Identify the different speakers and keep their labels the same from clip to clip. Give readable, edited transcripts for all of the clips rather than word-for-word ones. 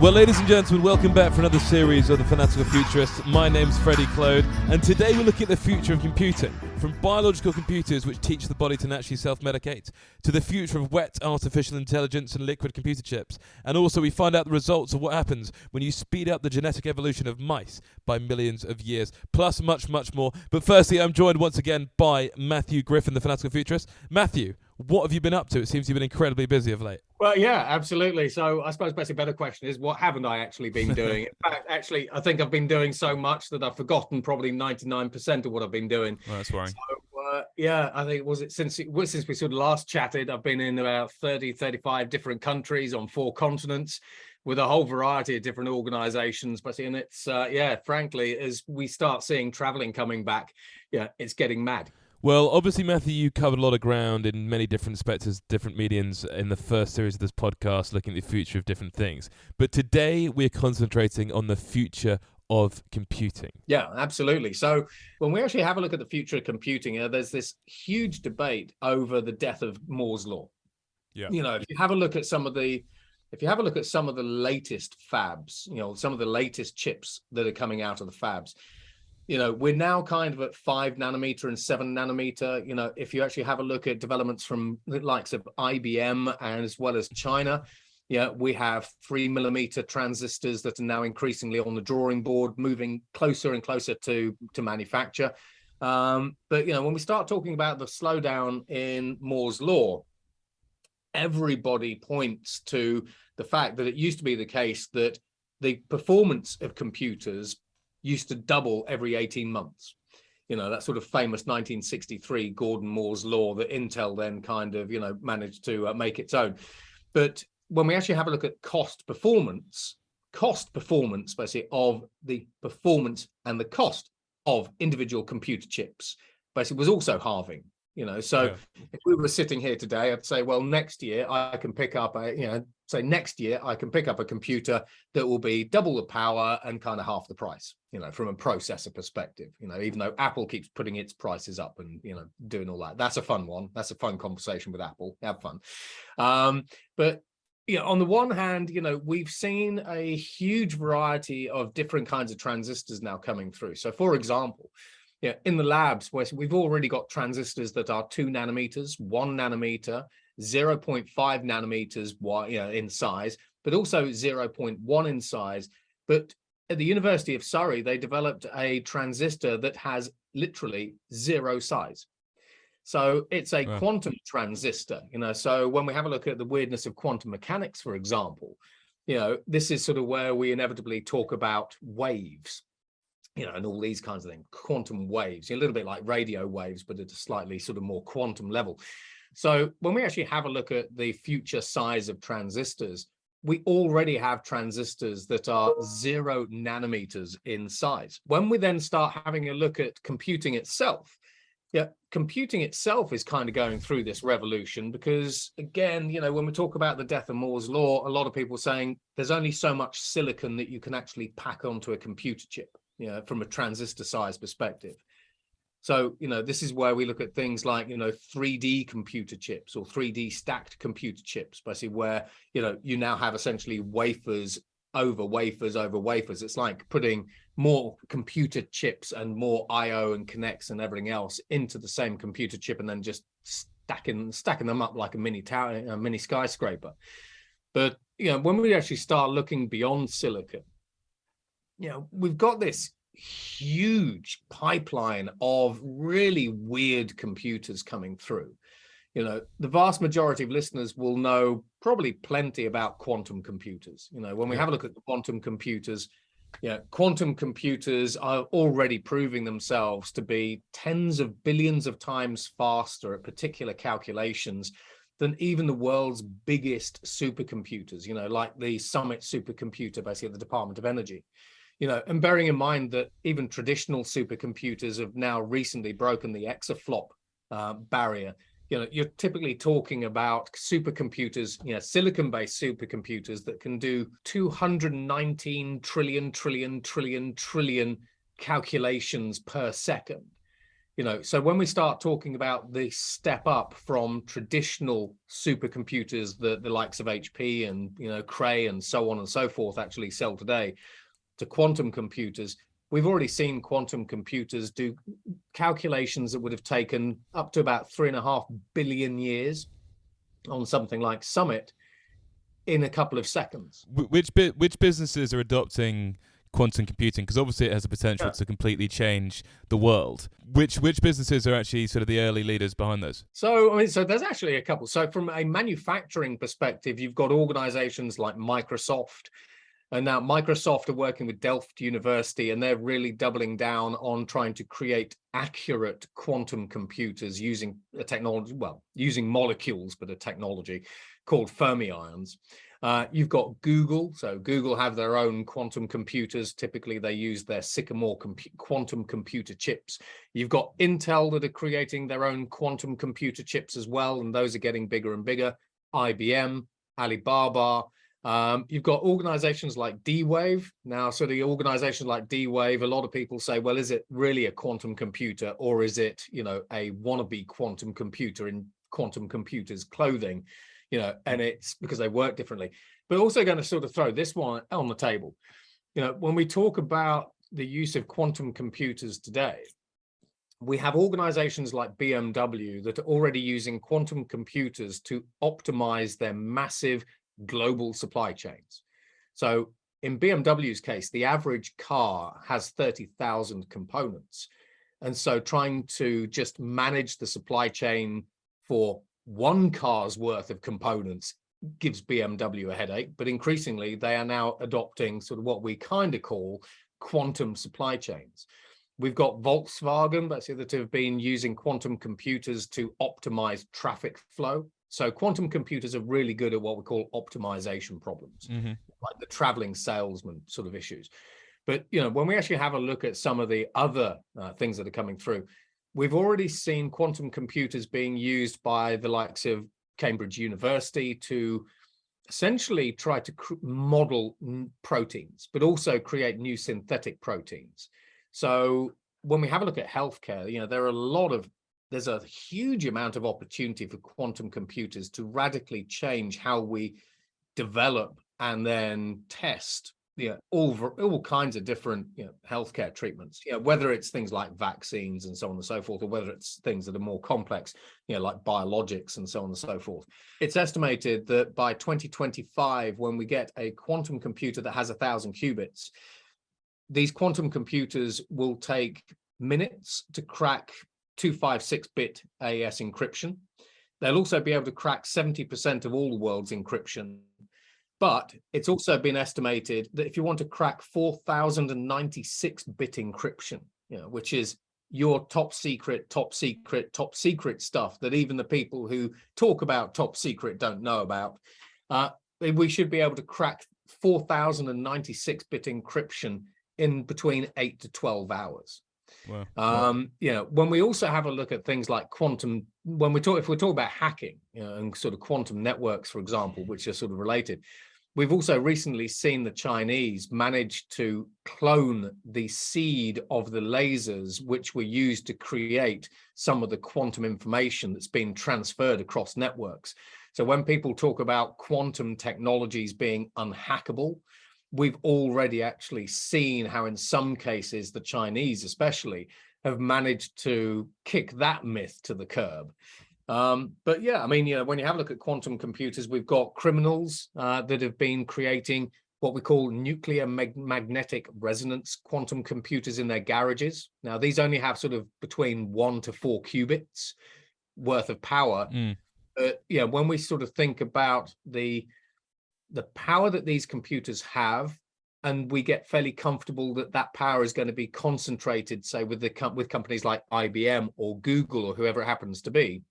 Speaker 1: Well, ladies and gentlemen, welcome back for another series of the Fanatical Futurist. My name's Freddie Clode, and today we're looking at the future of computing. From biological computers which teach the body to naturally self-medicate, to the future of wet artificial intelligence and liquid computer chips. And also we find out the results of what happens when you speed up the genetic evolution of mice by millions of years, plus much, much more. But firstly, I'm joined once again by Matthew Griffin, the Fanatical Futurist. Matthew, what have you been up to? It seems you've been incredibly busy of late.
Speaker 2: Well, yeah, absolutely. So I suppose basically a better question is, what haven't I actually been doing? In fact, actually, I think I've been doing so much that I've forgotten probably 99% of what I've been doing.
Speaker 1: Well, that's worrying.
Speaker 2: So, yeah, I think since we sort of last chatted, I've been in about 30, 35 different countries on 4 continents with a whole variety of different organizations. But and it's, frankly, as we start seeing traveling coming back, it's getting mad.
Speaker 1: Well, obviously, Matthew, you covered a lot of ground in many different spectres, different mediums in the first series of this podcast, looking at the future of different things. But today, we're concentrating on the future of computing.
Speaker 2: Yeah, absolutely. So when we actually have a look at the future of computing, there's this huge debate over the death of Moore's law.
Speaker 1: Yeah.
Speaker 2: If you have a look at some of the latest fabs, some of the latest chips that are coming out of the fabs, we're now kind of at 5 nanometer and 7 nanometer. If you actually have a look at developments from the likes of IBM and as well as China, we have 3 millimeter transistors that are now increasingly on the drawing board, moving closer and closer to manufacture. But when we start talking about the slowdown in Moore's law, everybody points to the fact that it used to be the case that the performance of computers used to double every 18 months. That sort of famous 1963 Gordon Moore's law that Intel then kind of, managed to make its own. But when we actually have a look at cost performance basically of the performance and the cost of individual computer chips basically was also halving. If we were sitting here today, I'd say, well, next year I can pick up a computer that will be double the power and kind of half the price, from a processor perspective, even though Apple keeps putting its prices up and, doing all that. That's a fun one. That's a fun conversation with Apple. Have fun. But on the one hand, we've seen a huge variety of different kinds of transistors now coming through. So, for example, in the labs, where we've already got transistors that are 2 nanometers, 1 nanometer, 0.5 nanometers in size, but also 0.1 in size. But at the University of Surrey, they developed a transistor that has literally 0 size. So it's a quantum transistor, So when we have a look at the weirdness of quantum mechanics, for example, this is sort of where we inevitably talk about waves. And all these kinds of things, quantum waves, a little bit like radio waves, but at a slightly sort of more quantum level. So when we actually have a look at the future size of transistors, we already have transistors that are 0 nanometers in size. When we then start having a look at computing itself, computing itself is kind of going through this revolution because, again, when we talk about the death of Moore's law, a lot of people are saying there's only so much silicon that you can actually pack onto a computer chip. From a transistor size perspective. So, this is where we look at things like, 3D computer chips or 3D stacked computer chips, basically where, you now have essentially wafers over wafers over wafers. It's like putting more computer chips and more IO and connects and everything else into the same computer chip and then just stacking them up like a mini tower, a mini skyscraper. But, when we actually start looking beyond silicon, we've got this huge pipeline of really weird computers coming through. The vast majority of listeners will know probably plenty about quantum computers. When we have a look at the quantum computers are already proving themselves to be tens of billions of times faster at particular calculations than even the world's biggest supercomputers, like the Summit supercomputer, basically at the Department of Energy. And bearing in mind that even traditional supercomputers have now recently broken the exaflop barrier, you're typically talking about supercomputers, silicon-based supercomputers that can do 219 trillion calculations per second. So when we start talking about the step up from traditional supercomputers that the likes of HP and, Cray and so on and so forth actually sell today, to quantum computers, we've already seen quantum computers do calculations that would have taken up to about 3.5 billion years on something like Summit in a couple of seconds.
Speaker 1: Which businesses are adopting quantum computing? Because obviously it has the potential to completely change the world. Which businesses are actually sort of the early leaders behind those?
Speaker 2: So there's actually a couple. So from a manufacturing perspective, you've got organizations like Microsoft. And now Microsoft are working with Delft University, and they're really doubling down on trying to create accurate quantum computers using a technology, using molecules, but a technology called Fermi ions. You've got Google. So Google have their own quantum computers. Typically, they use their Sycamore quantum computer chips. You've got Intel that are creating their own quantum computer chips as well, and those are getting bigger and bigger. IBM, Alibaba. You've got organizations like D-Wave. Now, so the organizations like D-Wave, a lot of people say, well, is it really a quantum computer, or is it, a wannabe quantum computer in quantum computers clothing? And it's because they work differently. But also going to sort of throw this one on the table. When we talk about the use of quantum computers today, we have organizations like BMW that are already using quantum computers to optimize their massive global supply chains. So in BMW's case, the average car has 30,000 components. And so trying to just manage the supply chain for one car's worth of components gives BMW a headache, but increasingly they are now adopting sort of what we kind of call quantum supply chains. We've got Volkswagen, that's the other two, have been using quantum computers to optimize traffic flow. So quantum computers are really good at what we call optimization problems, like the traveling salesman sort of issues. But, when we actually have a look at some of the other things that are coming through, we've already seen quantum computers being used by the likes of Cambridge University to essentially try to model proteins, but also create new synthetic proteins. So when we have a look at healthcare, there's a huge amount of opportunity for quantum computers to radically change how we develop and then test all kinds of different healthcare treatments, whether it's things like vaccines and so on and so forth, or whether it's things that are more complex, like biologics and so on and so forth. It's estimated that by 2025, when we get a quantum computer that has 1,000 qubits, these quantum computers will take minutes to crack 256-bit AES encryption. They'll also be able to crack 70% of all the world's encryption. But it's also been estimated that if you want to crack 4,096-bit encryption, which is your top secret stuff that even the people who talk about top secret don't know about, we should be able to crack 4,096-bit encryption in between 8 to 12 hours. Wow. When we also have a look at things like quantum, if we talk about hacking, and sort of quantum networks, for example, which are sort of related, we've also recently seen the Chinese manage to clone the seed of the lasers which were used to create some of the quantum information that's been transferred across networks. So when people talk about quantum technologies being unhackable, we've already actually seen how in some cases, the Chinese especially, have managed to kick that myth to the curb. But yeah, when you have a look at quantum computers, we've got criminals that have been creating what we call nuclear magnetic resonance quantum computers in their garages. Now, these only have sort of between 1 to 4 qubits worth of power. But when we sort of think about the power that these computers have, and we get fairly comfortable that power is going to be concentrated, say, with companies like IBM or Google or whoever it happens to be.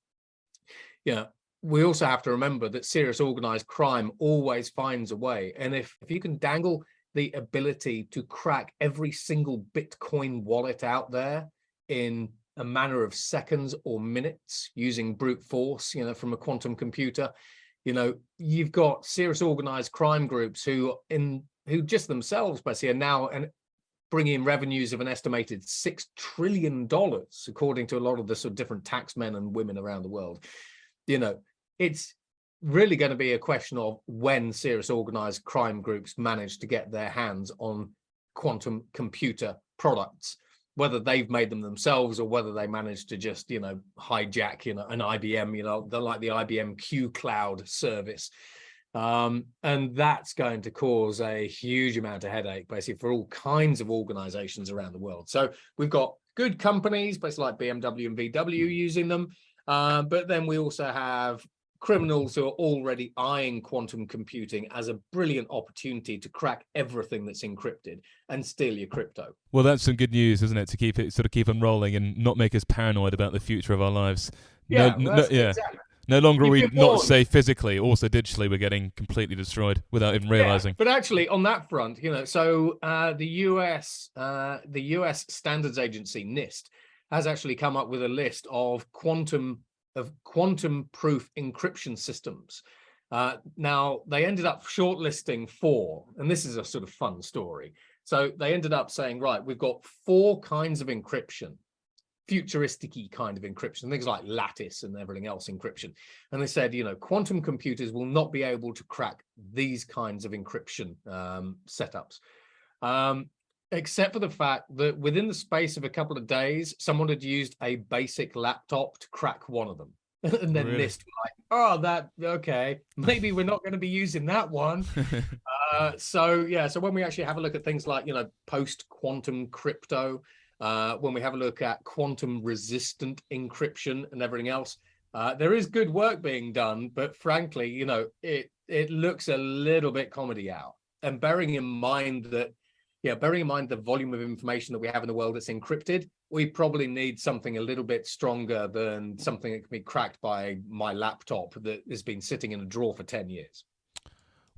Speaker 2: We also have to remember that serious organized crime always finds a way. And if you can dangle the ability to crack every single Bitcoin wallet out there in a matter of seconds or minutes using brute force, from a quantum computer, you've got serious organized crime groups who just themselves basically are now bring in revenues of an estimated $6 trillion, according to a lot of the sort of different tax men and women around the world. You know, it's really going to be a question of when serious organized crime groups manage to get their hands on quantum computer products, whether they've made them themselves or whether they manage to just, you know, hijack, you know, an IBM, you know, they're like the IBM Q Cloud service. And that's going to cause a huge amount of headache, basically, for all kinds of organizations around the world. So we've got good companies, places like BMW and VW using them. But then we also have criminals who are already eyeing quantum computing as a brilliant opportunity to crack everything that's encrypted and steal your crypto.
Speaker 1: Well, that's some good news, isn't it? To keep on rolling and not make us paranoid about the future of our lives.
Speaker 2: Exactly.
Speaker 1: No longer are we not safe physically, also digitally we're getting completely destroyed without even realizing.
Speaker 2: But actually, on that front, you know, so the US Standards Agency, NIST, has actually come up with a list of quantum proof encryption systems. Now, they ended up shortlisting 4, and this is a sort of fun story. So they ended up saying, right, we've got 4 kinds of encryption, futuristic-y kind of encryption, things like lattice and everything else encryption. And they said, you know, quantum computers will not be able to crack these kinds of encryption setups. Except for the fact that within the space of a couple of days, someone had used a basic laptop to crack one of them. And then NIST were like, okay, maybe we're not going to be using that one. So when we actually have a look at things like, you know, post-quantum crypto, when we have a look at quantum resistant encryption and everything else, there is good work being done, but frankly, you know, it looks a little bit comedy out. And bearing in mind the volume of information that we have in the world that's encrypted, we probably need something a little bit stronger than something that can be cracked by my laptop that has been sitting in a drawer for 10 years.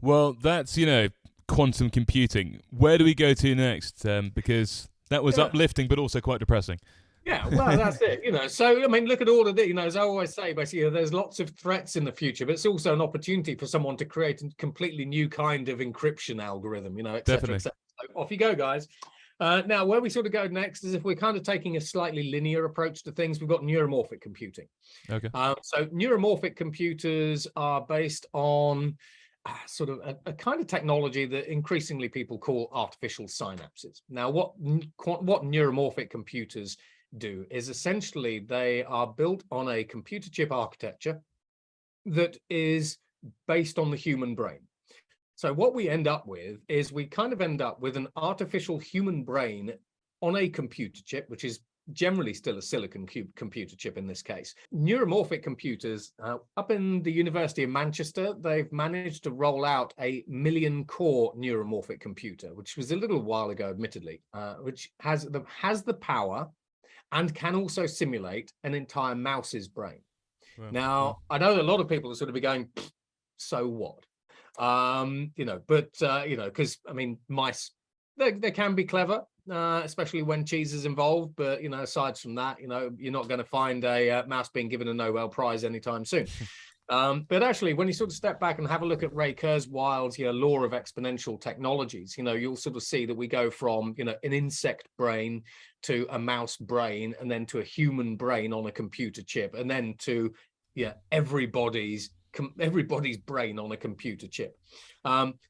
Speaker 1: Well, that's, you know, quantum computing. Where do we go to next? Because that was uplifting, but also quite depressing.
Speaker 2: Yeah, well, that's it. You know, so I mean, look at all of it. You know, as I always say, basically, you know, there's lots of threats in the future, but it's also an opportunity for someone to create a completely new kind of encryption algorithm. You know, et cetera, et cetera. So off you go, guys. Now, where we sort of go next is if we're kind of taking a slightly linear approach to things, we've got neuromorphic computing.
Speaker 1: Okay.
Speaker 2: So neuromorphic computers are based on sort of a kind of technology that increasingly people call artificial synapses. Now, what neuromorphic computers do is essentially they are built on a computer chip architecture that is based on the human brain. So what we end up with is we kind of end up with an artificial human brain on a computer chip, which is generally still a silicon computer chip in this case. Neuromorphic computers, up in the University of Manchester, they've managed to roll out a 1 million core neuromorphic computer, which was a little while ago, admittedly, which has the power and can also simulate an entire mouse's brain. Wow. Now, I know a lot of people are sort of be going, so what? You know, but, you know, because, I mean, mice, they can be clever, especially when cheese is involved. But, you know, aside from that, you know, you're not going to find a mouse being given a Nobel Prize anytime soon. But actually, when you sort of step back and have a look at Ray Kurzweil's law of exponential technologies, you know, you'll sort of see that we go from, you know, an insect brain to a mouse brain and then to a human brain on a computer chip and then to everybody's brain on a computer chip,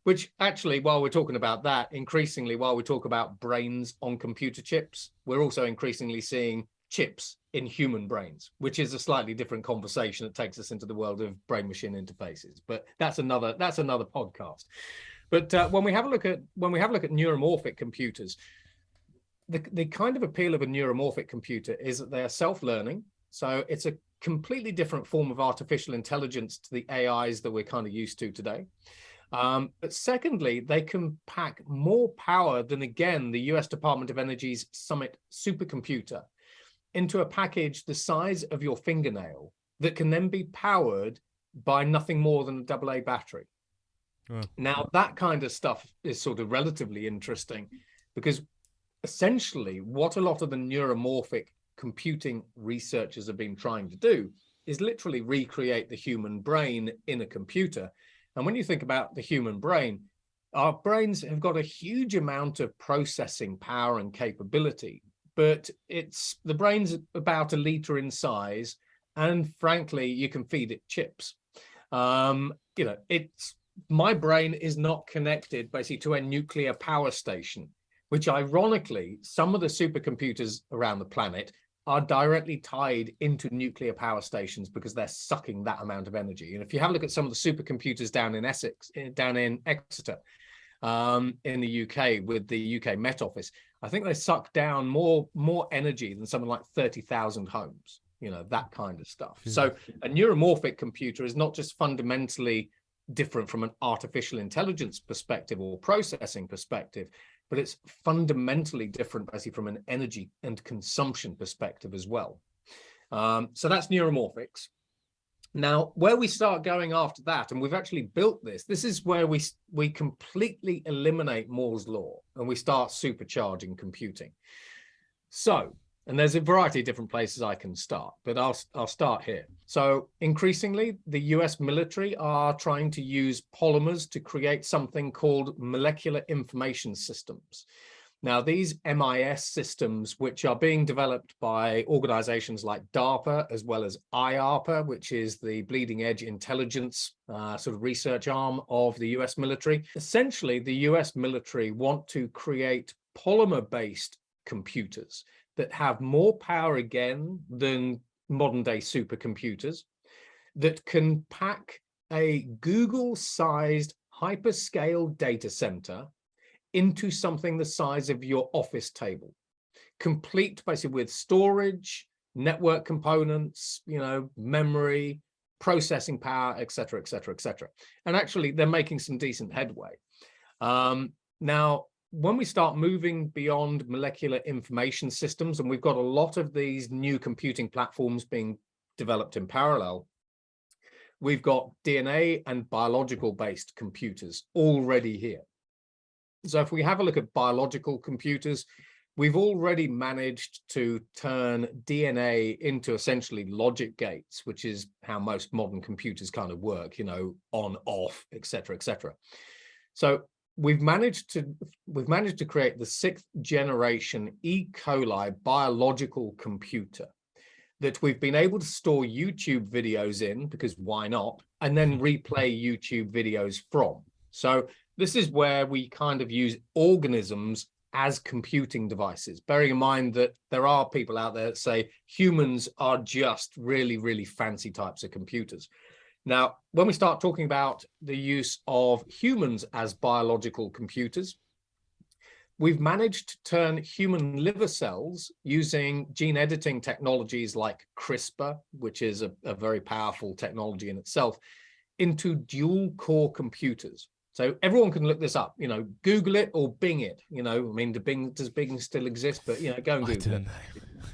Speaker 2: which actually, while we're talking about that, increasingly, while we talk about brains on computer chips, we're also increasingly seeing chips in human brains, which is a slightly different conversation that takes us into the world of brain-machine interfaces. But that's another podcast. But when we have a look at neuromorphic computers, the kind of appeal of a neuromorphic computer is that they are self-learning. So it's a completely different form of artificial intelligence to the AIs that we're kind of used to today. But secondly, they can pack more power than, again, the US Department of Energy's Summit supercomputer into a package the size of your fingernail that can then be powered by nothing more than a AA battery. Now, that kind of stuff is sort of relatively interesting because essentially what a lot of the neuromorphic computing researchers have been trying to do is literally recreate the human brain in a computer. And when you think about the human brain, Our brains have got a huge amount of processing power and capability, but the brain's about 1 liter in size, and frankly, you can feed it chips. My brain is not connected basically to a nuclear power station, which ironically, some of the supercomputers around the planet are directly tied into nuclear power stations because they're sucking that amount of energy. And if you have a look at some of the supercomputers down in Exeter, in the UK with the UK Met Office, I think they suck down more energy than something like 30,000 homes, that kind of stuff.
Speaker 1: Yeah.
Speaker 2: So a neuromorphic computer is not just fundamentally different from an artificial intelligence perspective or processing perspective, but it's fundamentally different basically from an energy and consumption perspective as well. So that's neuromorphics. Now, where we start going after that, and we've actually built this is where we completely eliminate Moore's law and we start supercharging computing. So, and there's a variety of different places I can start, but I'll start here. So increasingly, the US military are trying to use polymers to create something called molecular information systems. Now, these MIS systems, which are being developed by organizations like DARPA, as well as IARPA, which is the bleeding edge intelligence sort of research arm of the US military. Essentially, the US military want to create polymer-based computers that have more power again than modern day supercomputers, that can pack a Google-sized hyperscale data center into something the size of your office table, complete basically with storage, network components, memory, processing power, et cetera, et cetera, et cetera. And actually, they're making some decent headway. Now, when we start moving beyond molecular information systems, and we've got a lot of these new computing platforms being developed in parallel, we've got DNA and biological-based computers already here. So if we have a look at biological computers, we've already managed to turn DNA into essentially logic gates, which is how most modern computers kind of work, on, off, et cetera, et cetera. So we've managed to create the 6th generation E. coli biological computer that we've been able to store YouTube videos in, because why not, and then replay YouTube videos from. So this is where we kind of use organisms as computing devices, bearing in mind that there are people out there that say humans are just really, really fancy types of computers. Now, when we start talking about the use of humans as biological computers, we've managed to turn human liver cells using gene editing technologies like CRISPR, which is a very powerful technology in itself, into dual core computers. So everyone can look this up, Google it or Bing it, does Bing still exist? But, go and Google it.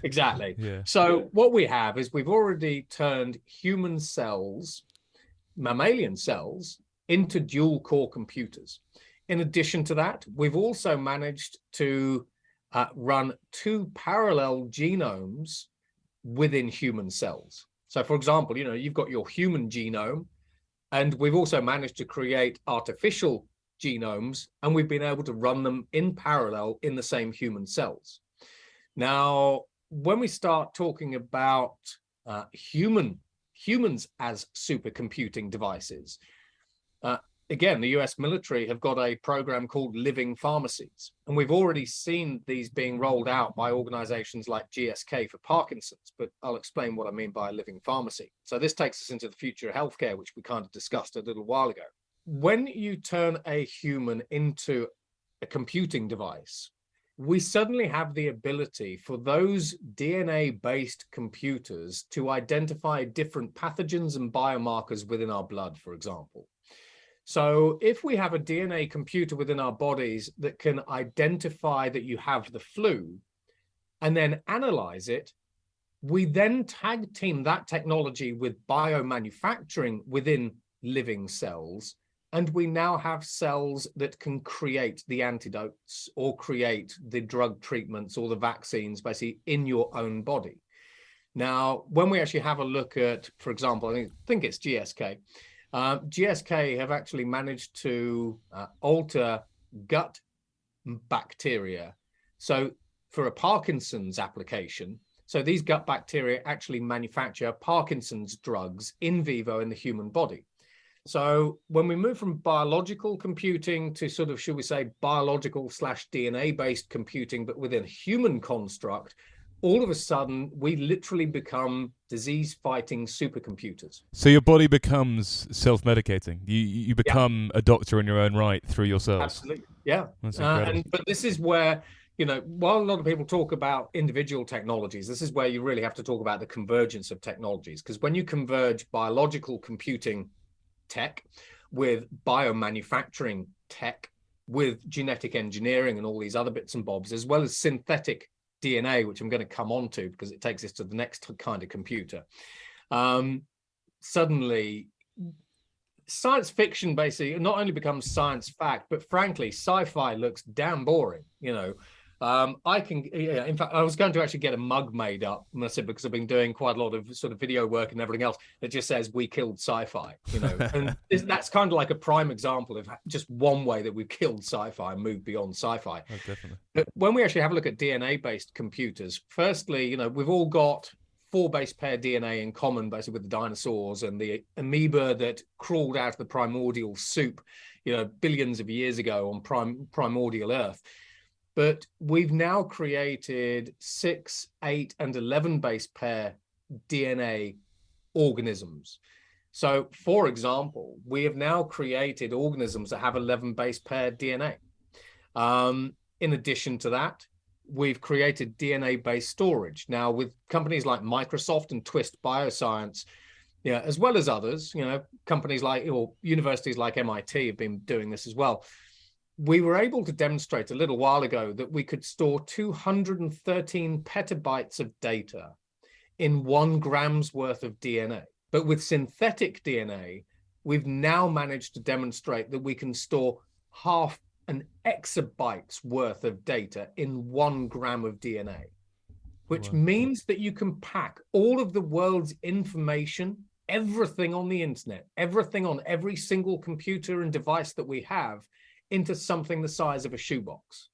Speaker 2: Exactly.
Speaker 1: Yeah.
Speaker 2: So what we have is we've already turned human cells, mammalian cells, into dual core computers. In addition to that, we've also managed to run 2 parallel genomes within human cells. So for example, you've got your human genome, and we've also managed to create artificial genomes, and we've been able to run them in parallel in the same human cells. Now, when we start talking about humans as supercomputing devices, again, the US military have got a program called Living Pharmacies, and we've already seen these being rolled out by organizations like GSK for Parkinson's, but I'll explain what I mean by a living pharmacy. So this takes us into the future of healthcare, which we kind of discussed a little while ago. When you turn a human into a computing device, we suddenly have the ability for those DNA-based computers to identify different pathogens and biomarkers within our blood, for example. So if we have a DNA computer within our bodies that can identify that you have the flu and then analyze it, we then tag team that technology with biomanufacturing within living cells, and we now have cells that can create the antidotes or create the drug treatments or the vaccines basically in your own body. Now, when we actually have a look at, for example, I think it's GSK, GSK have actually managed to alter gut bacteria. So for a Parkinson's application, so these gut bacteria actually manufacture Parkinson's drugs in vivo in the human body. So when we move from biological computing to sort of, should we say, biological / DNA-based computing, but within a human construct, all of a sudden we literally become disease-fighting supercomputers.
Speaker 1: So your body becomes self-medicating. You become a doctor in your own right through your cells.
Speaker 2: Absolutely, yeah.
Speaker 1: That's incredible.
Speaker 2: But this is where, you know, while a lot of people talk about individual technologies, this is where you really have to talk about the convergence of technologies. Because when you converge biological computing tech with biomanufacturing tech, with genetic engineering and all these other bits and bobs, as well as synthetic DNA, which I'm going to come on to because it takes us to the next kind of computer, suddenly science fiction basically not only becomes science fact, but frankly, sci-fi looks damn boring, you know. In fact, I was going to actually get a mug made up, I said, because I've been doing quite a lot of sort of video work and everything else that just says "we killed sci-fi," you know. And that's kind of like a prime example of just one way that we've killed sci-fi and moved beyond sci-fi.
Speaker 1: Oh, definitely.
Speaker 2: But when we actually have a look at DNA-based computers, firstly, you know, we've all got 4 base pair DNA in common, basically, with the dinosaurs and the amoeba that crawled out of the primordial soup, you know, billions of years ago on primordial Earth. But we've now created 6, 8, and 11 base pair DNA organisms. So, for example, we have now created organisms that have 11 base pair DNA. In addition to that, we've created DNA-based storage. Now, with companies like Microsoft and Twist Bioscience, yeah, as well as others, you know, companies like, or universities like MIT have been doing this as well. We were able to demonstrate a little while ago that we could store 213 petabytes of data in 1 gram's worth of DNA. But with synthetic DNA, we've now managed to demonstrate that we can store half an exabyte's worth of data in 1 gram of DNA, which means that you can pack all of the world's information, everything on the internet, everything on every single computer and device that we have, into something the size of a shoebox.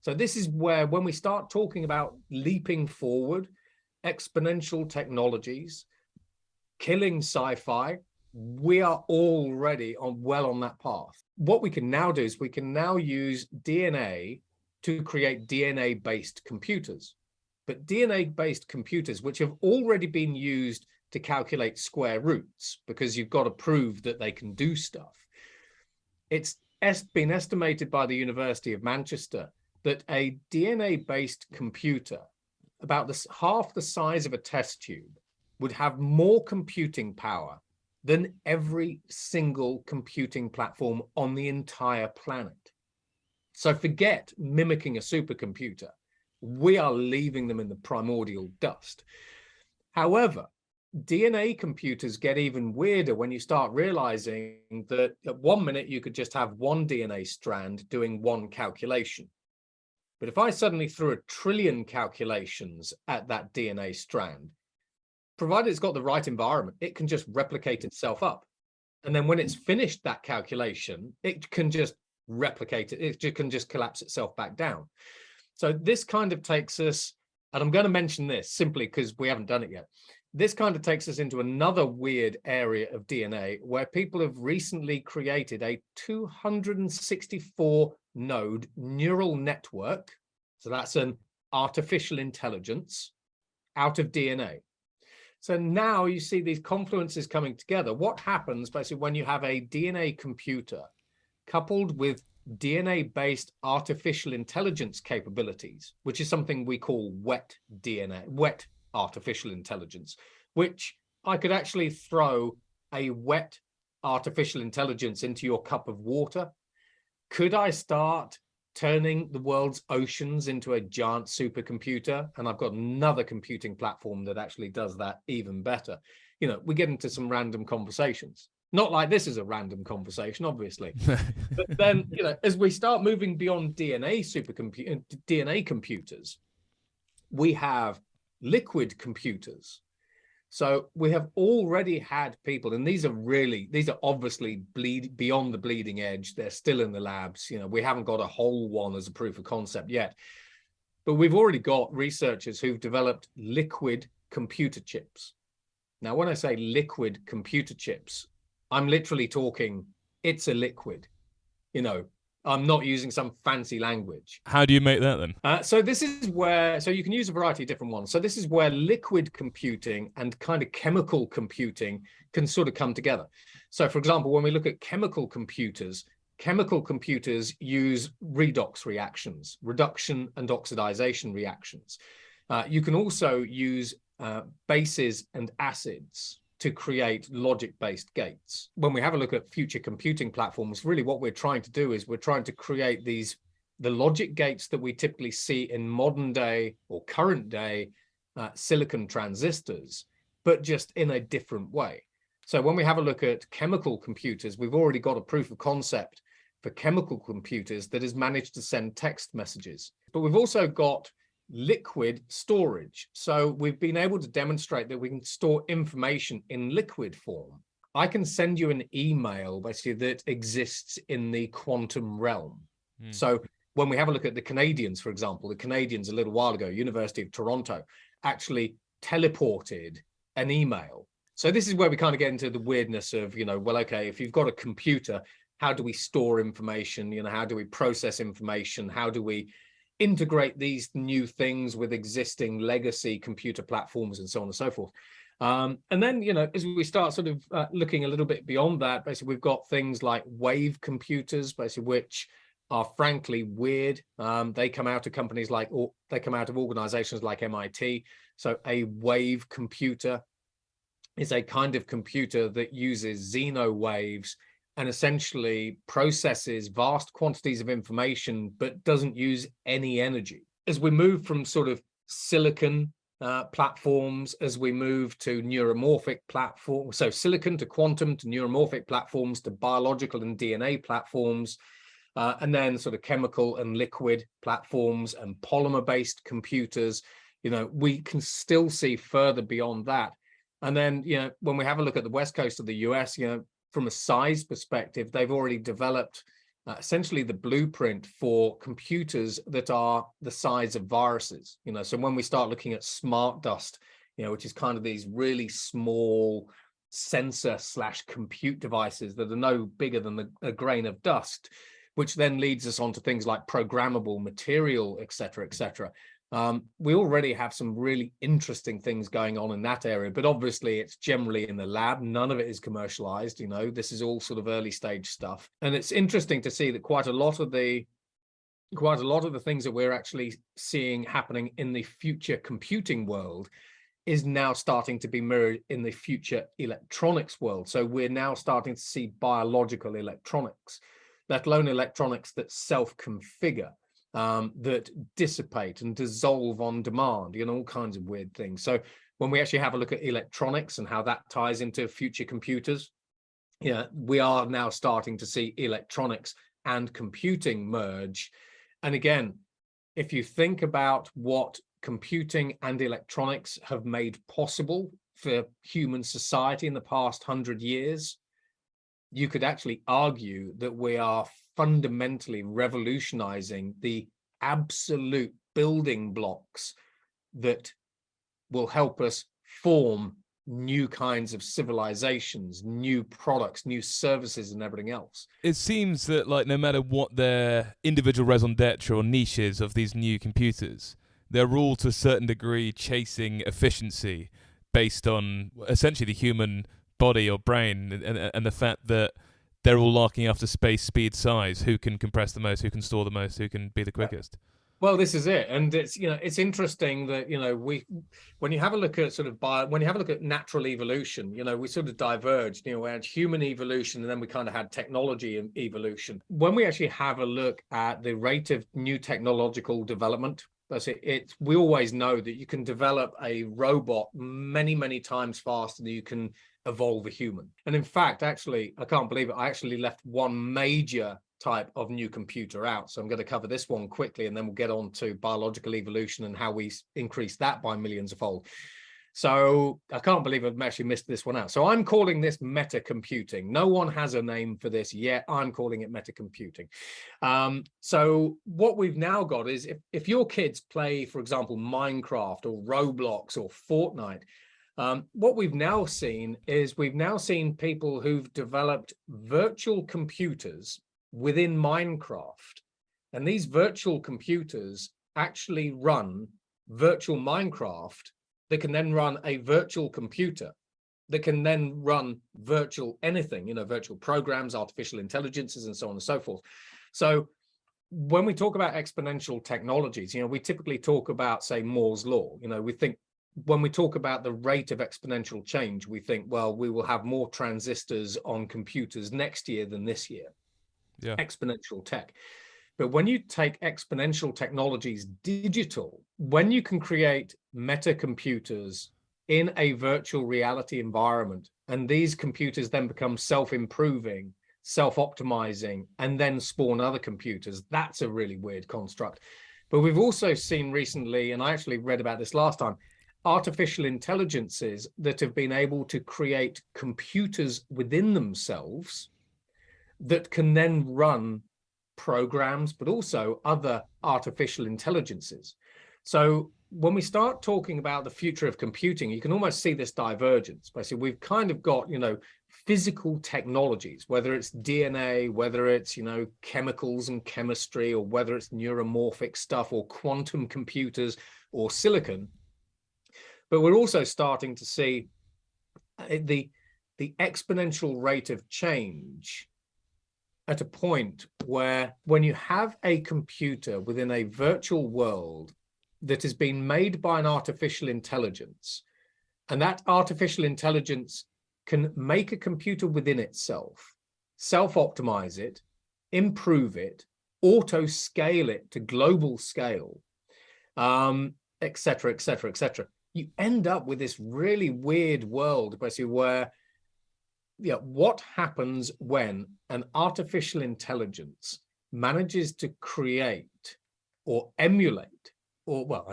Speaker 2: So this is where, when we start talking about leaping forward, exponential technologies, killing sci-fi, we are already well on that path. What we can now do is we can now use DNA to create DNA-based computers. But DNA-based computers, which have already been used to calculate square roots, because you've got to prove that they can do stuff. It's been estimated by the University of Manchester that a DNA-based computer, about half the size of a test tube, would have more computing power than every single computing platform on the entire planet. So forget mimicking a supercomputer. We are leaving them in the primordial dust. However, DNA computers get even weirder when you start realizing that at 1 minute you could just have 1 DNA strand doing 1 calculation. But if I suddenly threw 1 trillion calculations at that DNA strand, provided it's got the right environment, it can just replicate itself up. And then when it's finished that calculation, it can just replicate it. It can just collapse itself back down. So this kind of takes us, and I'm going to mention this simply because we haven't done it yet. This kind of takes us into another weird area of DNA where people have recently created a 264 node neural network. So that's an artificial intelligence out of DNA. So now you see these confluences coming together. What happens basically when you have a DNA computer coupled with DNA-based artificial intelligence capabilities, which is something we call wet DNA, wet artificial intelligence, which I could actually throw a wet artificial intelligence into your cup of water. Could I start turning the world's oceans into a giant supercomputer? And I've got another computing platform that actually does that even better. You know, we get into some random conversations. Not like this is a random conversation, obviously. But then, you know, as we start moving beyond DNA computers, we have liquid computers. So we have already had people, and these are obviously beyond the bleeding edge. They're still in the labs. We haven't got a whole one as a proof of concept yet, but we've already got researchers who've developed liquid computer chips. Now, when I say liquid computer chips, I'm literally talking, it's a liquid. I'm not using some fancy language.
Speaker 1: How do you make that then?
Speaker 2: So you can use a variety of different ones. So this is where liquid computing and kind of chemical computing can sort of come together. So for example, when we look at chemical computers use redox reactions, reduction and oxidization reactions. You can also use bases and acids to create logic-based gates. When we have a look at future computing platforms, really what we're trying to do is we're trying to create the logic gates that we typically see in modern day or current day silicon transistors, but just in a different way. So when we have a look at chemical computers, we've already got a proof of concept for chemical computers that has managed to send text messages. But we've also got liquid storage. So we've been able to demonstrate that we can store information in liquid form. I can send you an email basically that exists in the quantum realm. So when we have a look at the Canadians, for example, the Canadians a little while ago, University of Toronto, actually teleported an email. So this is where we kind of get into the weirdness of, well, okay, if you've got a computer, how do we store information? How do we process information? How do we integrate these new things with existing legacy computer platforms and so on and so forth? And then, as we start sort of looking a little bit beyond that, basically, we've got things like wave computers, basically, which are frankly weird. They come out of companies they come out of organizations like MIT. So a wave computer is a kind of computer that uses Xeno waves and essentially processes vast quantities of information, but doesn't use any energy. As we move from sort of silicon platforms, as we move to neuromorphic platforms, so silicon to quantum to neuromorphic platforms to biological and DNA platforms, and then sort of chemical and liquid platforms and polymer-based computers, we can still see further beyond that. And then, when we have a look at the West Coast of the US, from a size perspective, they've already developed essentially the blueprint for computers that are the size of viruses. So when we start looking at smart dust, which is kind of these really small sensor/compute devices that are no bigger than a grain of dust, which then leads us on to things like programmable material, et cetera, et cetera. We already have some really interesting things going on in that area, but obviously it's generally in the lab. None of it is commercialized. This is all sort of early stage stuff. And it's interesting to see that quite a lot of the things that we're actually seeing happening in the future computing world is now starting to be mirrored in the future electronics world. So we're now starting to see biological electronics, let alone electronics that self-configure, that dissipate and dissolve on demand, all kinds of weird things. So when we actually have a look at electronics and how that ties into future computers, we are now starting to see electronics and computing merge. And again, if you think about what computing and electronics have made possible for human society in the past 100 years, you could actually argue that we are fundamentally revolutionizing the absolute building blocks that will help us form new kinds of civilizations, new products, new services, and everything else.
Speaker 1: It seems that no matter what their individual raison d'etre or niches of these new computers, they're all to a certain degree chasing efficiency based on essentially the human body or brain and the fact that they're all larking after space, speed, size. Who can compress the most? Who can store the most? Who can be the quickest?
Speaker 2: Well, this is it, and it's interesting that when you have a look at when you have a look at natural evolution, we sort of diverged. We had human evolution, and then we kind of had technology and evolution. When we actually have a look at the rate of new technological development, we always know that you can develop a robot many times faster than you can evolve a human. And in fact, actually, I can't believe it, I actually left one major type of new computer out. So I'm going to cover this one quickly, and then we'll get on to biological evolution and how we increase that by millions of fold. So I can't believe I've actually missed this one out. So I'm calling this meta computing. No one has a name for this yet. I'm calling it meta computing. So what we've now got is if your kids play, for example, Minecraft or Roblox or Fortnite, what we've now seen is people who've developed virtual computers within Minecraft. And these virtual computers actually run virtual Minecraft that can then run a virtual computer that can then run virtual anything, virtual programs, artificial intelligences, and so on and so forth. So when we talk about exponential technologies, we typically talk about, say, Moore's law. We think when we talk about the rate of exponential change, we think, well, we will have more transistors on computers next year than this year. Yeah. Exponential tech. But when you take exponential technologies digital, when you can create meta computers in a virtual reality environment, and these computers then become self-improving, self-optimizing, and then spawn other computers, that's a really weird construct. But we've also seen recently, and I actually read about this last time, artificial intelligences that have been able to create computers within themselves that can then run programs, but also other artificial intelligences. So when we start talking about the future of computing, you can almost see this divergence. Basically, we've kind of got, physical technologies, whether it's DNA, whether it's, chemicals and chemistry, or whether it's neuromorphic stuff or quantum computers or silicon. But we're also starting to see the exponential rate of change at a point where when you have a computer within a virtual world that has been made by an artificial intelligence, and that artificial intelligence can make a computer within itself, self-optimize it, improve it, auto-scale it to global scale, et cetera, et cetera, et cetera. You end up with this really weird world, basically, where what happens when an artificial intelligence manages to create or emulate, or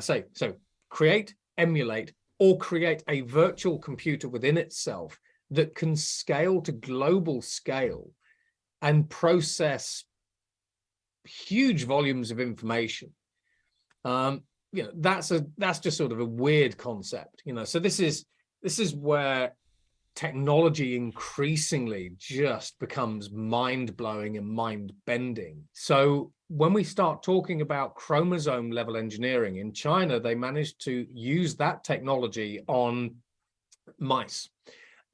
Speaker 2: create, emulate, or create a virtual computer within itself that can scale to global scale and process huge volumes of information. That's just sort of a weird concept, So this is where technology increasingly just becomes mind-blowing and mind-bending. So when we start talking about chromosome level engineering in China, they managed to use that technology on mice,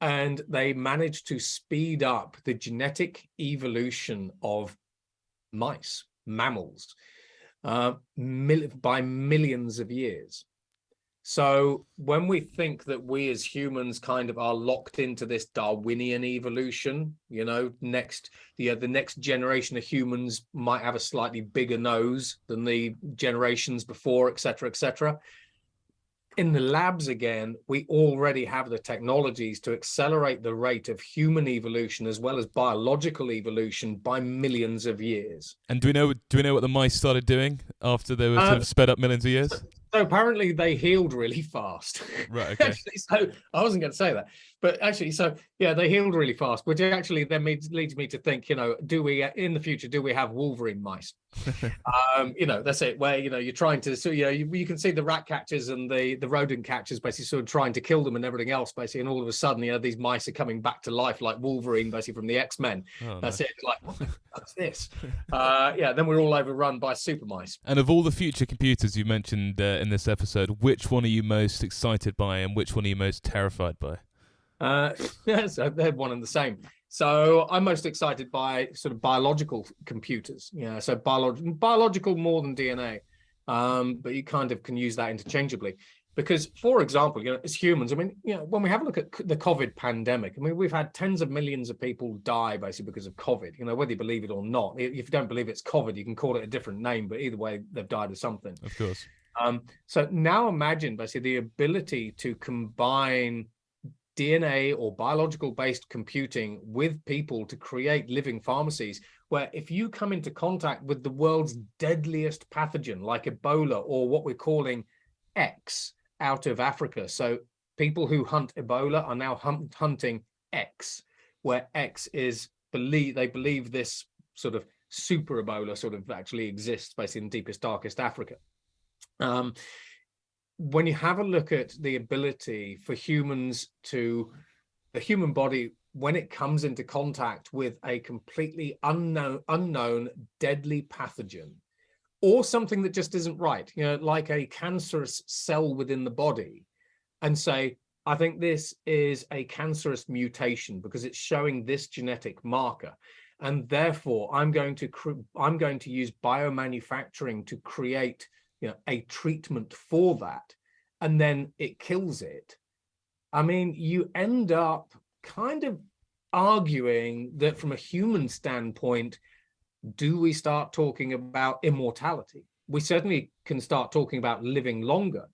Speaker 2: and they managed to speed up the genetic evolution of mice, mammals, by millions of years. So when we think that we as humans kind of are locked into this Darwinian evolution, the next generation of humans might have a slightly bigger nose than the generations before, et cetera, et cetera. In the labs, again, we already have the technologies to accelerate the rate of human evolution as well as biological evolution by millions of years.
Speaker 1: And do we know what the mice started doing after they were sort of sped up millions of years?
Speaker 2: So apparently they healed really fast.
Speaker 1: Right. Okay.
Speaker 2: Actually, so I wasn't going to say that, but actually, they healed really fast, which actually then leads me to think, do we in the future, do we have Wolverine mice? That's it. Where you're trying to, you can see the rat catchers and the rodent catchers basically sort of trying to kill them and everything else basically, and all of a sudden, these mice are coming back to life like Wolverine basically from the X-Men. Oh, that's it. Like, what's this? Then we're all overrun by super mice.
Speaker 1: And of all the future computers you mentioned in this episode, which one are you most excited by, and which one are you most terrified by?
Speaker 2: So they're one and the same. So I'm most excited by sort of biological computers. So biological more than DNA, but you kind of can use that interchangeably. Because, for example, as humans, when we have a look at the COVID pandemic, we've had tens of millions of people die basically because of COVID. Whether you believe it or not. If you don't believe it's COVID, you can call it a different name, but either way, they've died of something.
Speaker 1: Of course.
Speaker 2: So now imagine basically the ability to combine DNA or biological based computing with people to create living pharmacies, where if you come into contact with the world's deadliest pathogen like Ebola or what we're calling X out of Africa, so people who hunt Ebola are now hunting X, where X is they believe this sort of super Ebola sort of actually exists basically in deepest, darkest Africa. When you have a look at the ability for the human body, when it comes into contact with a completely unknown deadly pathogen, or something that just isn't right, like a cancerous cell within the body, and say, I think this is a cancerous mutation because it's showing this genetic marker, and therefore I'm going to use biomanufacturing to create a treatment for that, and then it kills it. I mean, you end up kind of arguing that from a human standpoint, do we start talking about immortality? We certainly can start talking about living longer.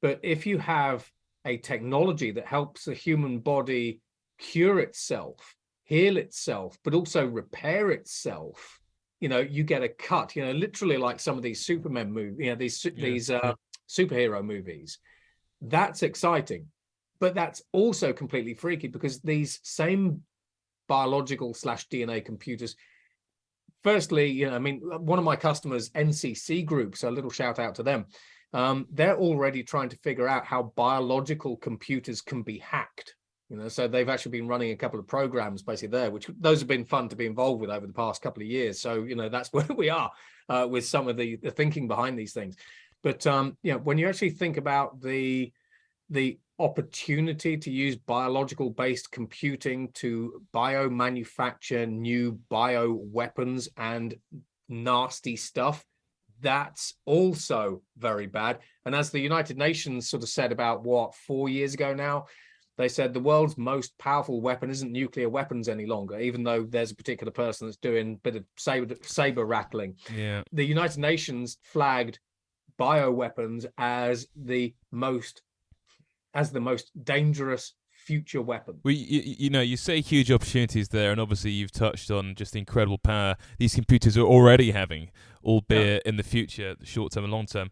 Speaker 2: But if you have a technology that helps the human body cure itself, heal itself, but also repair itself, you get a cut, literally like some of these Superman movies, these superhero movies. That's exciting. But that's also completely freaky because these same biological / DNA computers, firstly, one of my customers, NCC Group, so a little shout out to them. They're already trying to figure out how biological computers can be hacked. So they've actually been running a couple of programs basically there, which those have been fun to be involved with over the past couple of years. So, that's where we are with some of the thinking behind these things. But, when you actually think about the opportunity to use biological based computing to biomanufacture new bio weapons and nasty stuff, that's also very bad. And as the United Nations sort of said about 4 years ago now, they said the world's most powerful weapon isn't nuclear weapons any longer, even though there's a particular person that's doing a bit of saber rattling.
Speaker 1: Yeah.
Speaker 2: The United Nations flagged bioweapons as the most dangerous future weapon.
Speaker 1: Well, you say huge opportunities there, and obviously you've touched on just the incredible power these computers are already having, albeit in the future, short term and long term.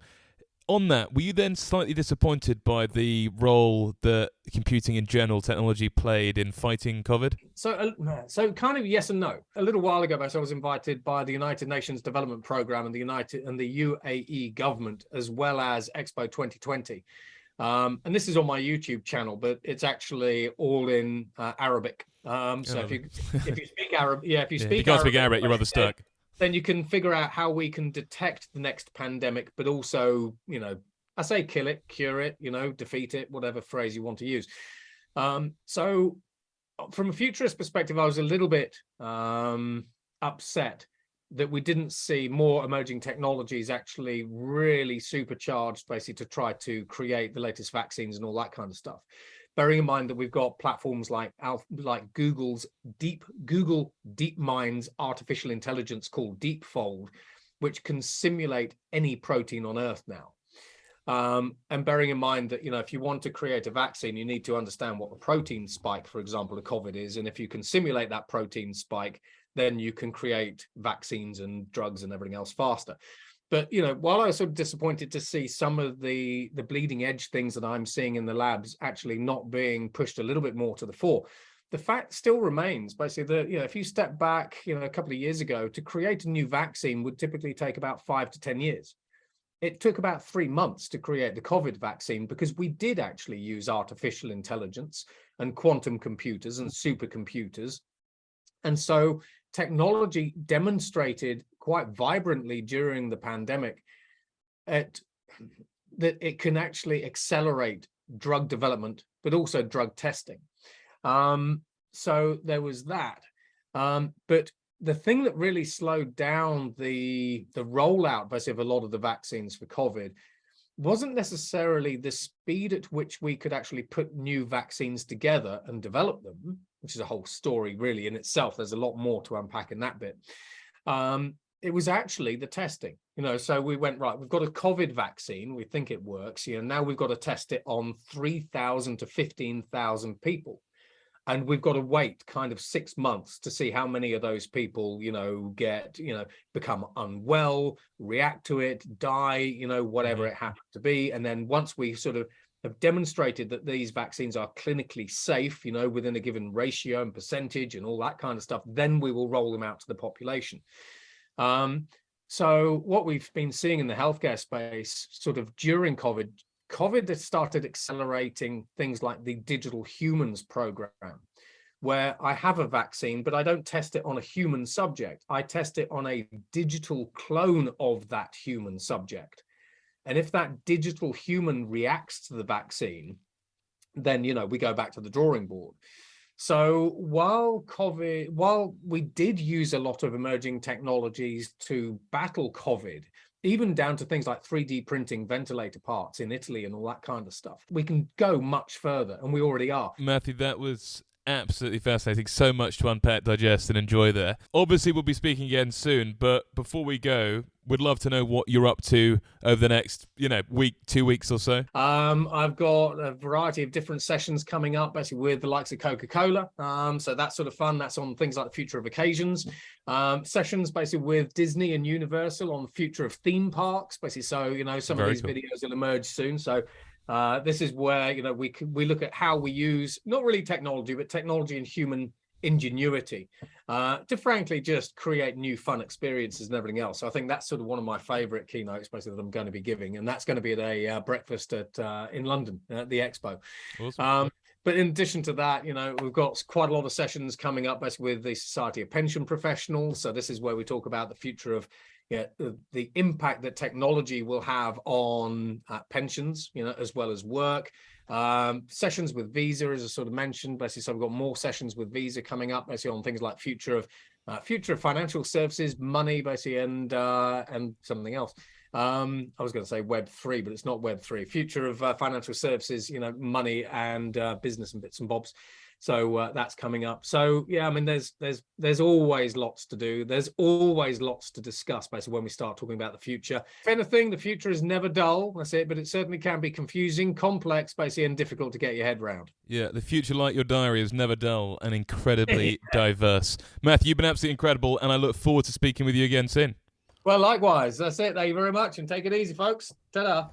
Speaker 1: On that, were you then slightly disappointed by the role that computing in general, technology played in fighting COVID?
Speaker 2: So kind of yes and no. A little while ago, I was invited by the United Nations Development Programme and the UAE government, as well as Expo 2020. And this is on my YouTube channel, but it's actually all in Arabic. So if you speak Arab, if you
Speaker 1: can't speak Arabic, you're rather stuck.
Speaker 2: Then you can figure out how we can detect the next pandemic, but also, I say kill it, cure it, defeat it, whatever phrase you want to use. So from a futurist perspective, I was a little bit upset that we didn't see more emerging technologies actually really supercharged, basically, to try to create the latest vaccines and all that kind of stuff. Bearing in mind that we've got platforms like Google DeepMind's artificial intelligence called DeepFold, which can simulate any protein on Earth now. And bearing in mind that, if you want to create a vaccine, you need to understand what the protein spike, for example, of COVID is. And if you can simulate that protein spike, then you can create vaccines and drugs and everything else faster. But, while I was sort of disappointed to see some of the bleeding edge things that I'm seeing in the labs actually not being pushed a little bit more to the fore, the fact still remains basically that, if you step back, a couple of years ago, to create a new vaccine would typically take about 5 to 10 years. It took about 3 months to create the COVID vaccine because we did actually use artificial intelligence and quantum computers and supercomputers. And so technology demonstrated quite vibrantly during the pandemic that it can actually accelerate drug development, but also drug testing. So there was that. But the thing that really slowed down the rollout, basically, of a lot of the vaccines for COVID wasn't necessarily the speed at which we could actually put new vaccines together and develop them, which is a whole story really in itself. There's a lot more to unpack in that bit. It was actually the testing, so we went, right, we've got a COVID vaccine, we think it works, now we've got to test it on 3,000 to 15,000 people. And we've got to wait kind of 6 months to see how many of those people, become unwell, react to it, die, whatever it happens to be. And then once we sort of have demonstrated that these vaccines are clinically safe, within a given ratio and percentage and all that kind of stuff, then we will roll them out to the population. So what we've been seeing in the healthcare space sort of during COVID has started accelerating things like the Digital Humans program, where I have a vaccine, but I don't test it on a human subject. I test it on a digital clone of that human subject. And if that digital human reacts to the vaccine, then, we go back to the drawing board. So while we did use a lot of emerging technologies to battle COVID, even down to things like 3D printing ventilator parts in Italy and all that kind of stuff, we can go much further, and we already are.
Speaker 1: Matthew, that was absolutely fascinating. So much to unpack, digest, and enjoy there. Obviously, we'll be speaking again soon, but before we go, we'd love to know what you're up to over the next, week, 2 weeks or so.
Speaker 2: I've got a variety of different sessions coming up, basically with the likes of Coca-Cola. So that's sort of fun. That's on things like the future of occasions. Sessions basically with Disney and Universal on the future of theme parks, basically. So, some of these videos will emerge soon. So this is where, we look at how we use not really technology, but technology and human ingenuity to frankly just create new fun experiences and everything else. So I think that's sort of one of my favorite keynotes basically that I'm going to be giving, and that's going to be at a breakfast in London at the Expo. Awesome. But in addition to that, we've got quite a lot of sessions coming up basically with the Society of Pension Professionals. So this is where we talk about the future of the impact that technology will have on pensions, as well as work. Sessions with Visa, as I sort of mentioned, basically. So we've got more sessions with Visa coming up, basically on things like future of financial services, money, basically, and something else. I was going to say Web3, but it's not Web3. Future of financial services, money and business and bits and bobs. So that's coming up. So yeah, I mean, there's always lots to do. There's always lots to discuss, basically, when we start talking about the future. If anything, the future is never dull. That's it. But it certainly can be confusing, complex, basically, and difficult to get your head around.
Speaker 1: Yeah, the future, like your diary, is never dull and incredibly diverse. Matthew, you've been absolutely incredible, and I look forward to speaking with you again soon.
Speaker 2: Well, likewise. That's it. Thank you very much, and take it easy, folks. Ta-da.